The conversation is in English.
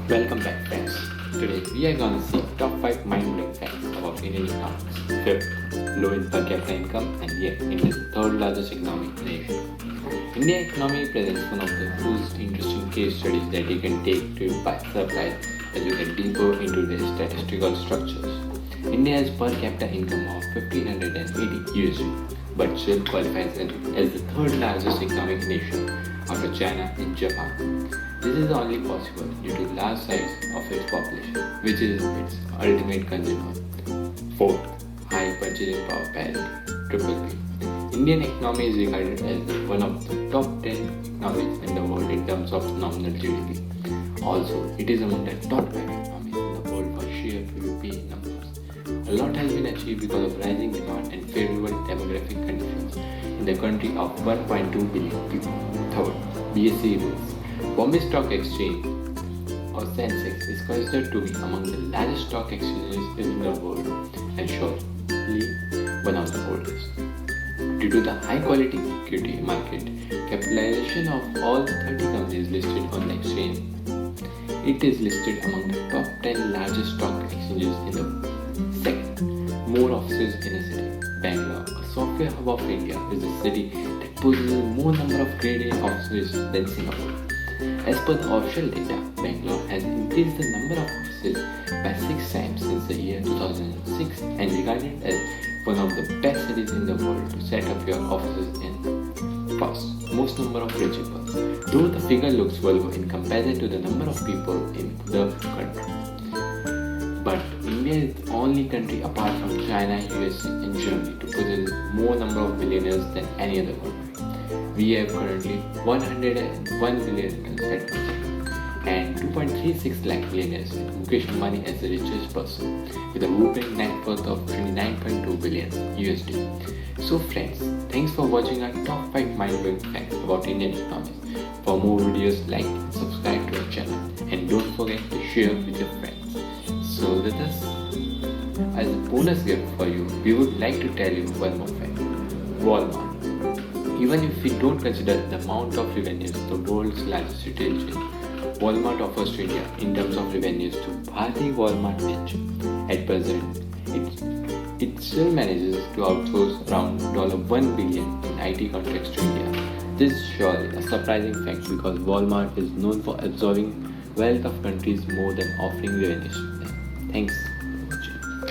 Welcome back, friends. Today we are gonna see top 5 mind-blowing facts about Indian economics. Fifth, low in per capita income, and yet India's third largest economic nation. Indian economy presents one of the most interesting case studies that you can take to by surprise as you get deeper into the statistical structures. India has per capita income of 1580 USD, but still qualifies as the third largest economic nation after China and Japan. This is only possible due to large size of its population, which is its ultimate consumer. Fourth, high purchasing power parity, triple P. Indian economy is regarded as one of the top 10 economies in the world in terms of nominal GDP. Also, it is among the top 5 economies in the world for sheer PVP numbers. A lot has been achieved because of rising demand and favorable demographic conditions in the country of 1.2 billion people. Third, BSE rules. Bombay Stock Exchange or Sensex is considered to be among the largest stock exchanges in the world and surely one of the oldest. Due to the high quality equity market capitalization of all the 30 companies listed on the exchange, it is listed among the top 10 largest stock exchanges in the world. Second, more offices in a city. Bangalore, a software hub of India, is a city that possesses more number of grade A offices than Singapore. As per the official data, Bangalore has increased the number of offices by 6 times since the year 2006 and regarded as one of the best cities in the world to set up your offices in. First, most number of rich people. Though the figure looks vulgar in comparison to the number of people in the country. But India is the only country apart from China, USA and Germany to possess more number of billionaires than any other country. We have currently 101 billionaires at present and 2.36 lakh billionaires with Mukesh Ambani as the richest person with a whopping net worth of 29.2 billion USD. So friends, thanks for watching our top 5 mind-blowing facts about Indian economies. For more videos, like and subscribe to our channel and don't forget to share with your friends. So let us, as a bonus gift for you, we would like to tell you one more fact. Walmart. Even if we don't consider the amount of revenues the world's largest retail chain, Walmart offers to India in terms of revenues to Bharti Walmart venture. At present, it still manages to outsource around $1 billion in IT contracts to India. This is surely a surprising fact because Walmart is known for absorbing wealth of countries more than offering revenues to them. Thanks.